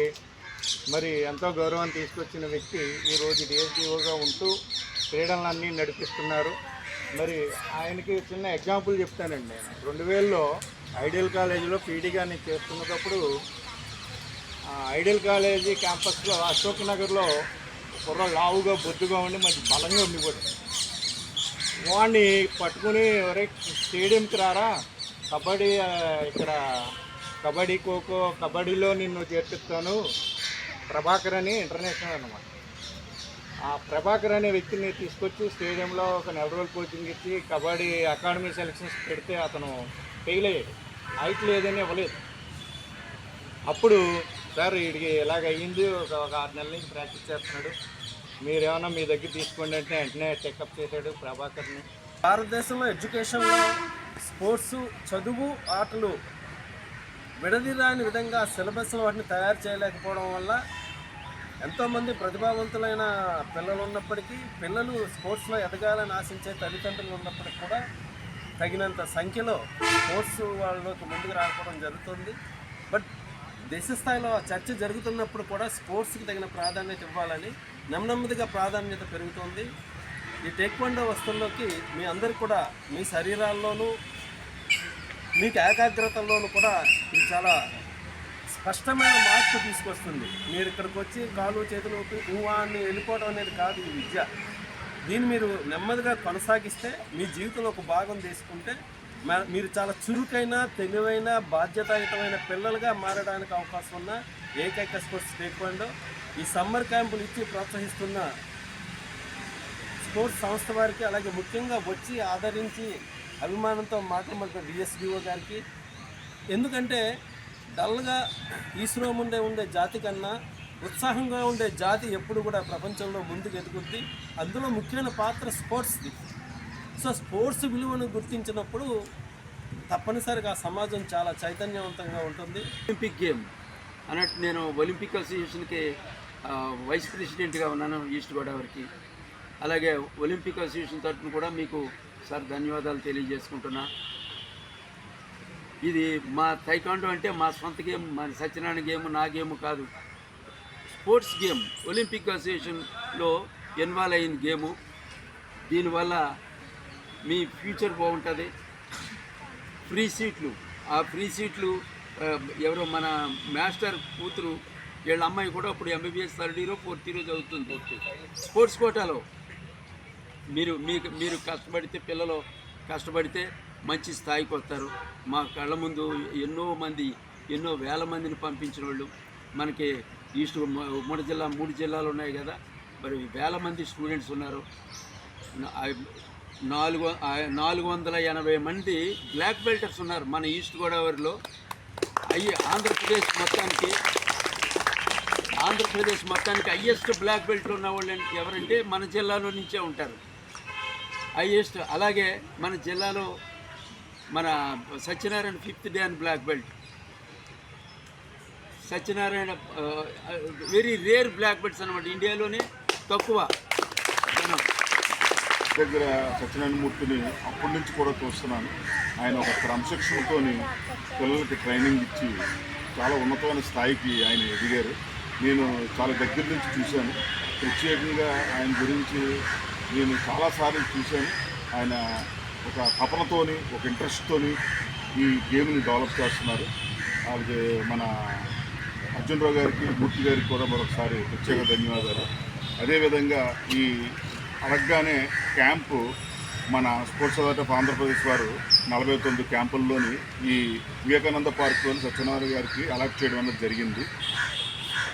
మరి ఎంతో గౌరవాన్ని తీసుకొచ్చిన వ్యక్తి ఈరోజు డిఎస్డిఓగా ఉంటూ క్రీడలన్నీ నడిపిస్తున్నారు. మరి ఆయనకి చిన్న ఎగ్జాంపుల్ చెప్తానండి. నేను 2000లో ఐడియల్ కాలేజీలో పీడీగా నేను చేస్తున్నప్పుడు ఐడియల్ కాలేజీ క్యాంపస్లో అశోక్ నగర్లో కుర్ర లావుగా బొద్దుగా ఉండి మంచి బలంగా ఉండిపోయాడు. వాడిని పట్టుకుని స్టేడియంకి రారా, కబడ్డీ ఇక్కడ కబడ్డీ ఖోఖో కబడ్డీలో నిన్ను చేర్పిస్తాను, ప్రభాకర్ అని ఇంటర్నేషనల్ అన్నమాట. ఆ ప్రభాకర్ అనే వ్యక్తిని తీసుకొచ్చి స్టేడియంలో ఒక 4 రోజులు కోచింగ్ ఇచ్చి కబడ్డీ అకాడమీ సెలక్షన్స్ పెడితే అతను ఫెయిల్ అయ్యాడు. హైట్ లేదని ఇవ్వలేదు. అప్పుడు సార్ వీడికి ఇలాగ అయ్యింది, ఒక 6 నెలల నుంచి ప్రాక్టీస్ చేస్తున్నాడు, మీరేమన్నా మీ దగ్గర తీసుకోండి అంటే వెంటనే చెకప్ చేశాడు ప్రభాకర్ని. భారతదేశంలో ఎడ్యుకేషన్లో స్పోర్ట్స్, చదువు, ఆటలు విడదీరాని విధంగా సిలబస్లో వాటిని తయారు చేయలేకపోవడం వల్ల ఎంతోమంది ప్రతిభావంతులైన పిల్లలు ఉన్నప్పటికీ, పిల్లలు స్పోర్ట్స్లో ఎదగాలని ఆశించే తల్లిదండ్రులు ఉన్నప్పటికీ కూడా తగినంత సంఖ్యలో స్పోర్ట్స్ వాళ్ళకి ముందుకు రాకపోవడం జరుగుతుంది. బట్ దేశ స్థాయిలో చర్చ జరుగుతున్నప్పుడు కూడా స్పోర్ట్స్కి తగిన ప్రాధాన్యత ఇవ్వాలని నెమ్మదిగా ప్రాధాన్యత పెరుగుతుంది. ఈ టేక్వాండో వస్తువుల్లోకి మీ అందరికీ కూడా మీ శరీరాల్లోనూ మీకు ఏకాగ్రతల్లోనూ కూడా ఇది చాలా స్పష్టమైన మార్పు తీసుకొస్తుంది. మీరు ఇక్కడికి వచ్చి కాలు చేతులు ఊహాన్ని వెళ్ళిపోవడం అనేది కాదు ఈ విద్య. దీన్ని మీరు నెమ్మదిగా కొనసాగిస్తే మీ జీవితంలో ఒక భాగం తీసుకుంటే మీరు చాలా చురుకైన, తెలివైన, బాధ్యతాయుతమైన పిల్లలుగా మారడానికి అవకాశం ఉన్న ఏకైక స్పోర్ట్స్ టేక్వాండో. ఈ సమ్మర్ క్యాంపులు ఇచ్చి ప్రోత్సహిస్తున్న స్పోర్ట్స్ సంస్థ వారికి, అలాగే ముఖ్యంగా వచ్చి ఆదరించి అభిమానంతో మాట్లాడుతున్న డిఎస్డిఓ గారికి. ఎందుకంటే డల్గా ఈశ్వరముండే ఉండే జాతి కన్నా ఉత్సాహంగా ఉండే జాతి ఎప్పుడు కూడా ప్రపంచంలో ముందుకు ఎదుగుద్ది. అందులో ముఖ్యమైన పాత్ర స్పోర్ట్స్ది. సో స్పోర్ట్స్ విలువను గుర్తించినప్పుడు తప్పనిసరిగా సమాజం చాలా చైతన్యవంతంగా ఉంటుంది. ఒలింపిక్ గేమ్ అన్నట్టు నేను ఒలింపిక్ అసోసియేషన్కి వైస్ ప్రెసిడెంట్గా ఉన్నాను ఈస్ట్ గోదావరికి. అలాగే ఒలింపిక్ అసోసియేషన్ తరఫున కూడా మీకు సార్ ధన్యవాదాలు తెలియజేసుకుంటున్నా. ఇది మా తైక్వాండో అంటే మా సొంత గేమ్, మా సత్యనారాయణ గేమ్ నా గేమ్ కాదు, స్పోర్ట్స్ గేమ్. ఒలింపిక్ అసోసియేషన్లో ఇన్వాల్వ్ అయిన గేము. దీనివల్ల మీ ఫ్యూచర్ బాగుంటుంది. ఫ్రీ సీట్లు, ఆ ఫ్రీ సీట్లు ఎవరో మన మాస్టర్ కూతురు వీళ్ళ అమ్మాయి కూడా ఇప్పుడు MBBS 3rd year 4th year చదువుతుంది. స్పోర్ట్స్ కోటాలో మీరు కష్టపడితే, పిల్లలు కష్టపడితే మంచి స్థాయికి వస్తారు. మా కళ్ళ ముందు ఎన్నో వేల మందిని పంపించిన వాళ్ళు మనకి ఈస్ట్ ఉమ్మడి జిల్లా 3 జిల్లాలు ఉన్నాయి కదా, మరి వేల మంది స్టూడెంట్స్ ఉన్నారు. 480 మంది బ్లాక్ బెల్టర్స్ ఉన్నారు మన ఈస్ట్ గోదావరిలో. ఆంధ్రప్రదేశ్ మొత్తానికి హయ్యెస్ట్ బ్లాక్ బెల్ట్ ఉన్న వాళ్ళు ఎవరంటే మన జిల్లాలో నుంచే ఉంటారు, హయ్యెస్ట్. అలాగే మన జిల్లాలో మన Satyanarayana 5th day and black belt. Satyanarayana very rare black belts అనమాట, ఇండియాలోనే తక్కువ జనం. దగ్గర సత్యనారాయణ మూర్తిని అప్పటి నుంచి కూడా చూస్తున్నాను. ఆయన ఒక క్రమశిక్షణతో పిల్లలకి ట్రైనింగ్ ఇచ్చి చాలా ఉన్నతమైన స్థాయికి ఆయన ఎదిగారు. నేను చాలా దగ్గర నుంచి చూశాను. ప్రత్యేకంగా ఆయన గురించి నేను చాలాసార్లు చూశాను. ఆయన ఒక తపనతోని, ఒక ఇంట్రెస్ట్తోని ఈ గేమ్ని డెవలప్ చేస్తున్నారు. అలాగే మన అర్జునరావు గారికి, మూర్తి గారికి కూడా మరొకసారి ప్రత్యేక ధన్యవాదాలు. అదేవిధంగా ఈ అడగగానే క్యాంపు మన స్పోర్ట్స్ అథారిటీ ఆఫ్ ఆంధ్రప్రదేశ్ వారు 49 క్యాంపుల్లోని ఈ వివేకానంద పార్క్లోని సత్యనారాయణ గారికి అలాట్ చేయడం అనేది జరిగింది.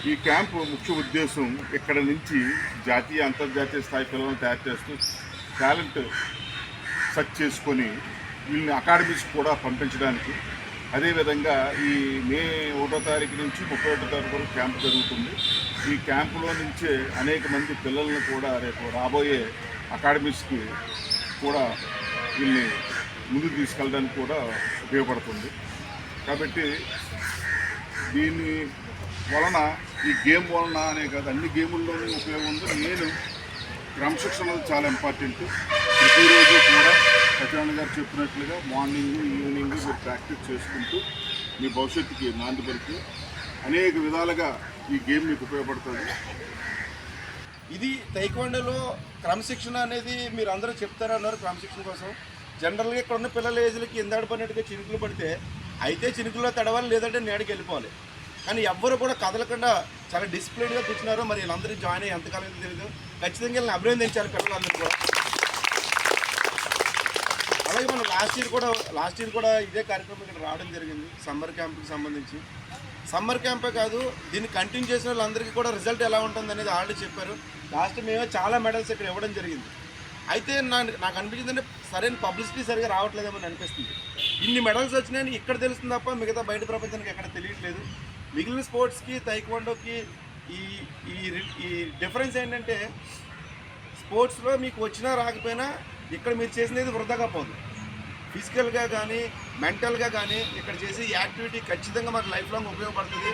ఈ క్యాంపు ముఖ్య ఉద్దేశం ఇక్కడ నుంచి జాతీయ అంతర్జాతీయ స్థాయి పిల్లలను తయారు చేస్తూ టాలెంట్ సెర్చ్ చేసుకొని వీళ్ళని అకాడమీస్ కూడా పంపించడానికి. అదేవిధంగా ఈ మే 1వ తారీఖు నుంచి 31వ తారీఖు వరకు క్యాంపు జరుగుతుంది. ఈ క్యాంపులో నుంచే అనేక మంది పిల్లలను కూడా రేపు రాబోయే అకాడమీస్కి కూడా వీళ్ళని ముందుకు తీసుకెళ్ళడానికి కూడా ఉపయోగపడుతుంది. కాబట్టి దీని వలన, ఈ గేమ్ వలన అనే కాదు, అన్ని గేముల్లోనూ ఉపయోగం ఉంది. నేను క్రమశిక్షణ చాలా ఇంపార్టెంట్. ప్రతిరోజు కూడా సత్యనారాయణ గారు చెప్పినట్లుగా మార్నింగ్ ఈవినింగ్ మీరు ప్రాక్టీస్ చేసుకుంటూ మీ భవిష్యత్తుకి నాంది పలికి అనేక విధాలుగా ఈ గేమ్ మీకు ఉపయోగపడుతుంది. ఇది టైక్వాండోలో క్రమశిక్షణ అనేది మీరు అందరూ చెప్తారన్నారు. క్రమశిక్షణ కోసం జనరల్గా ఇక్కడ ఉన్న పిల్లల ఏజ్లకి ఎందాడు పడినట్టుగా చినుకులు పడితే అయితే చినుకుల్లో తడవాలి, లేదంటే నేడికి వెళ్ళిపోవాలి. కానీ ఎవ్వరు కూడా కదలకుండా చాలా డిసిప్లిన్గా కూర్చున్నారు. మరి వీళ్ళందరూ జాయిన్ అయ్యి ఎంతకాలం తెలియదు. ఖచ్చితంగా వీళ్ళని అభినందించాలి పిల్లలందరూ కూడా. అలాగే మనం లాస్ట్ ఇయర్ కూడా ఇదే కార్యక్రమం ఇక్కడ రావడం జరిగింది. సమ్మర్ క్యాంప్కి సంబంధించి. సమ్మర్ క్యాంపే కాదు, దీన్ని కంటిన్యూ చేసిన వాళ్ళందరికీ కూడా రిజల్ట్ ఎలా ఉంటుంది అనేది ఆల్రెడీ చెప్పారు. లాస్ట్ మేమే చాలా మెడల్స్ ఇక్కడ ఇవ్వడం జరిగింది. అయితే నాకు అనిపించిందంటే సరైన పబ్లిసిటీ సరిగా రావట్లేదేమో అనిపిస్తుంది. ఇన్ని మెడల్స్ వచ్చినాయని ఇక్కడ తెలుస్తుంది తప్ప మిగతా బయట ప్రపంచానికి ఎక్కడ తెలియట్లేదు. మిగిలిన స్పోర్ట్స్కి టైక్వాండోకి ఈ డిఫరెన్స్ ఏంటంటే స్పోర్ట్స్లో మీకు వచ్చినా రాకపోయినా ఇక్కడ మీరు చేసినది వృధాగా పోదు. ఫిజికల్గా కానీ మెంటల్గా కానీ ఇక్కడ చేసే యాక్టివిటీ ఖచ్చితంగా మనకు లైఫ్ లాంగ్ ఉపయోగపడుతుంది.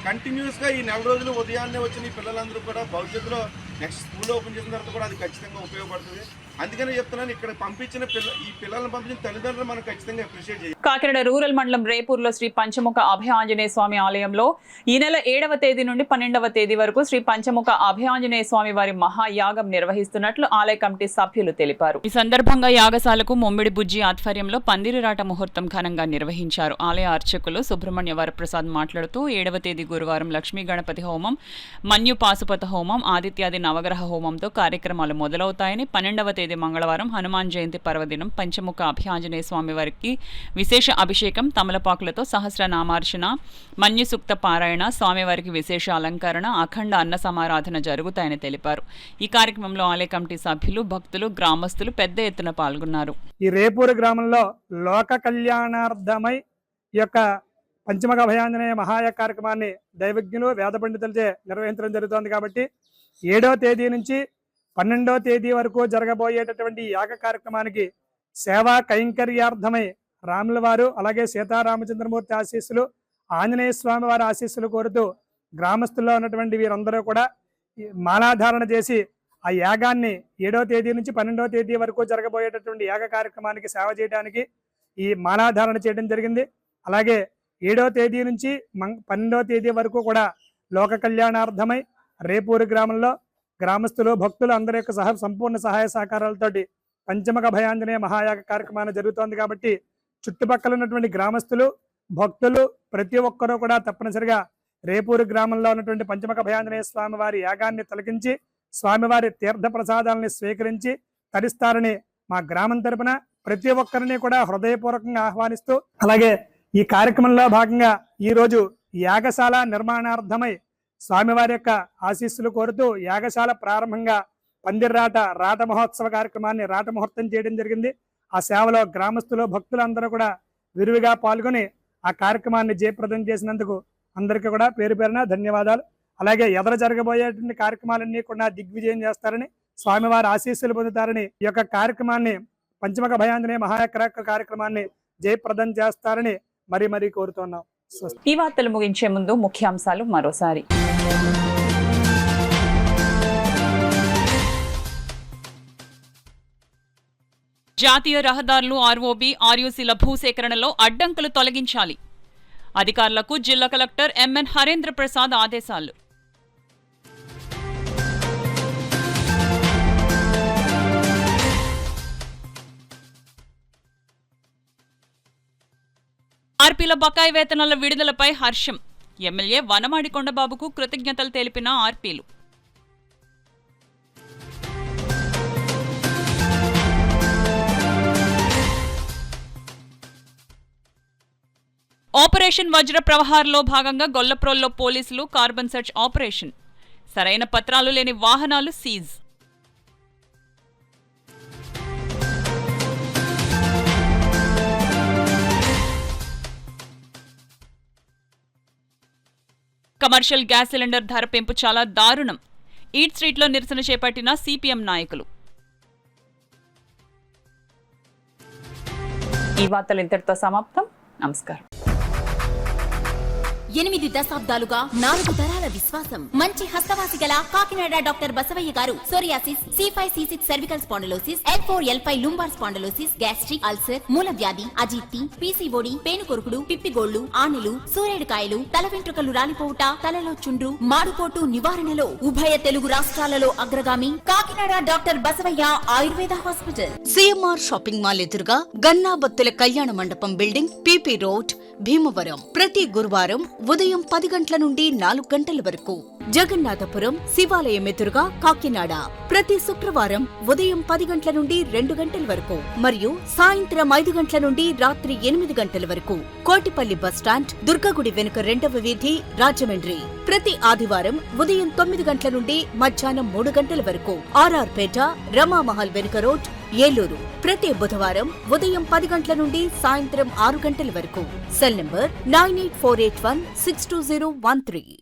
కంటిన్యూస్గా ఈ 4 రోజులు ఉదయాన్నే వచ్చిన ఈ పిల్లలందరూ కూడా భవిష్యత్తులో నెక్స్ట్ స్కూల్ ఓపెన్ చేసిన తర్వాత కూడా అది ఖచ్చితంగా ఉపయోగపడుతుంది. అందుకనే చెప్తున్నాను, ఇక్కడ పంపించిన ఈ పిల్లలను పంపించిన తల్లిదండ్రులు మనం ఖచ్చితంగా అప్రిషియేట్ చేయాలి. కాకినాడ రూరల్ మండలం రేపూర్లో శ్రీ పంచముఖ అభయాంజనేయ స్వామి ఆలయంలో ఈ నెల 7వ తేదీ నుండి 12వ తేదీ వరకు శ్రీ పంచముఖ అభయాంజనేయ స్వామి వారి మహాయాగం నిర్వహిస్తున్నట్లు ఆలయ కమిటీ సభ్యులు తెలిపారు. ఈ సందర్భంగా యాగశాలకు మొమ్మిడి బుజ్జి ఆధ్వర్యంలో పందిరిరాట ముహూర్తం ఘనంగా నిర్వహించారు. ఆలయ అర్చకులు సుబ్రహ్మణ్య వరప్రసాద్ మాట్లాడుతూ 7వ తేదీ గురువారం లక్ష్మీ గణపతి హోమం, మన్యు పాశుపత హోమం, ఆదిత్యాది నవగ్రహ హోమంతో కార్యక్రమాలు మొదలవుతాయని, 12వ తేదీ మంగళవారం హనుమాన్ జయంతి పర్వదినం పంచముఖ అభయాంజనేయ స్వామి వారికి విశేష అభిషేకం, తమలపాకులతో సహస్రనామార్చన, మన్యు సూక్త పారాయణ, స్వామివారికి విశేష అలంకరణ, అఖండ అన్న సమారాధన జరుగుతాయని తెలిపారు. ఈ కార్యక్రమంలో ఆలయ కమిటీ సభ్యులు, భక్తులు, గ్రామస్తులు పెద్ద ఎత్తున పాల్గొన్నారు. ఈ రేపూరు గ్రామంలో లోక కళ్యాణార్థమై ఈ యొక్క పంచముఖ అభయాంజనేయ మహాయాగ కార్యక్రమాన్ని దైవజ్ఞులు, వేద పండితులచే నిర్వహించడం జరుగుతోంది. కాబట్టి 7వ తేదీ నుంచి 12వ తేదీ వరకు జరగబోయేటటువంటి యాగ కార్యక్రమానికి సేవా కైంకర్యార్థమై రాముల వారు, అలాగే సీతారామచంద్రమూర్తి ఆశీస్సులు, ఆంజనేయ స్వామి వారి ఆశీస్సులు కోరుతూ గ్రామస్తుల్లో ఉన్నటువంటి వీరందరూ కూడా మాలాధారణ చేసి ఆ యాగాన్ని 7వ తేదీ నుంచి 12వ తేదీ వరకు జరగబోయేటటువంటి యాగ కార్యక్రమానికి సేవ చేయడానికి ఈ మాలాధారణ చేయడం జరిగింది. అలాగే 7వ తేదీ నుంచి 12వ తేదీ వరకు కూడా లోక కళ్యాణార్థమై రేపూరు గ్రామంలో గ్రామస్తులు భక్తులు అందరి యొక్క సంపూర్ణ సహాయ సహకారాలతోటి పంచముఖ భయాంజనేయ మహాయాగ కార్యక్రమాన్ని జరుగుతోంది కాబట్టి చుట్టుపక్కల ఉన్నటువంటి గ్రామస్తులు భక్తులు ప్రతి ఒక్కరూ కూడా తప్పనిసరిగా రేపూరు గ్రామంలో ఉన్నటువంటి పంచముఖ భయాంజనేయ స్వామి వారి యాగాన్ని తిలకించి స్వామివారి తీర్థ ప్రసాదాలని స్వీకరించి తరిస్తారని మా గ్రామం తరపున ప్రతి ఒక్కరిని కూడా హృదయపూర్వకంగా ఆహ్వానిస్తూ, అలాగే ఈ కార్యక్రమంలో భాగంగా ఈ రోజు యాగశాల నిర్మాణార్థమై స్వామివారి యొక్క ఆశీస్సులు కోరుతూ యాగశాల ప్రారంభంగా పందిర్రాట రాట మహోత్సవ కార్యక్రమాన్ని రాట ముహూర్తం చేయడం జరిగింది. ఆ సేవలో గ్రామస్తులు భక్తులందరూ కూడా విరివిగా పాల్గొని ఆ కార్యక్రమాన్ని జయప్రదం చేసినందుకు అందరికీ కూడా పేరు పేరున ధన్యవాదాలు. అలాగే ఎదురు జరగబోయేటువంటి కార్యక్రమాలన్నీ కూడా దిగ్విజయం చేస్తారని, స్వామివారి ఆశీస్సులు పొందుతారని, ఈ యొక్క కార్యక్రమాన్ని పంచముఖ భయాంజనేయ మహాయాగ కార్యక్రమాన్ని జయప్రదం చేస్తారని మరీ కోరుతున్నాం. ఈ వార్తలు ముగించే ముందు ముఖ్యాంశాలు మరోసారి. జాతీయ రహదారులు ఆర్ఓబి ఆర్యూసీల భూసేకరణలో అడ్డంకులు తొలగించాలి. అధికారులకు జిల్లా కలెక్టర్ ఎంఎన్ హరేంద్ర ప్రసాద్ ఆదేశాలు. ఆర్పీల బకాయి వేతనాల విడుదలపై హర్షం. ఎమ్మెల్యే వనమాడి కొండబాబుకు కృతజ్ఞతలు తెలిపిన ఆర్పీలు. ఆపరేషన్ వజ్ర ప్రవహార్లో భాగంగా గొల్లప్రోల్లో పోలీసులు కార్బన్ సెర్చ్ ఆపరేషన్. సరైన పత్రాలు లేని వాహనాలు సీజ్. కమర్షియల్ గ్యాస్ సిలిండర్ ధర పెంపు చాలా దారుణం. ఈట్ స్ట్రీట్లో నిరసన చేపట్టిన సిపిఎం నాయకులు. ఈ వార్తలు ఇంతటితో సమాప్తం. నమస్కారం. 8 దశాబ్దాలుగా 4 తరాల విశ్వాసం. మంచి హస్తవాసి గల కాకినాడ డాక్టర్ బసవయ్య గారు psoriasis, C5C6 cervical spondylosis, L4L5 lumbar spondylosis, gastric ulcer, మూల వ్యాధి, అజీర్తి, పీసీఓడి, పేనుకొరుకుడు, పిప్పిగోళ్లు, ఆనెలు, సూరేడుకాయలు, తల వెంట్రుకలు రాలిపోవుట, తలలో చుండ్రు, మాడుకోటు నివారణలో ఉభయ తెలుగు రాష్ట్రాలలో అగ్రగామి Kakinada doctor Basavaiah Ayurveda hospital. CMR shopping mall ఎదురుగా గన్నాబత్తుల కళ్యాణ మండపం బిల్డింగ్, పీపీ రోడ్, భీమవరం. ప్రతి గురువారం ఉదయం 10 గంటల నుండి 4 గంటల వరకు. జగన్నాథపురం శివాలయం ఎదురుగా కాకినాడ ప్రతి శుక్రవారం ఉదయం 10 గంటల నుండి 2 గంటల వరకు మరియు సాయంత్రం 5 గంటల నుండి రాత్రి 8 గంటల వరకు. కోటిపల్లి బస్టాండ్, దుర్గగుడి వెనుక 2వ వీధి, రాజమండ్రి ప్రతి ఆదివారం ఉదయం 9 గంటల నుండి మధ్యాహ్నం 3 గంటల వరకు. ఆర్ఆర్ పేట, రమామహల్ వెనుక రోడ్, ఏలూరు ప్రతి బుధవారం ఉదయం 10 గంటల నుండి సాయంత్రం 6 గంటల వరకు. Cell number 9848162013.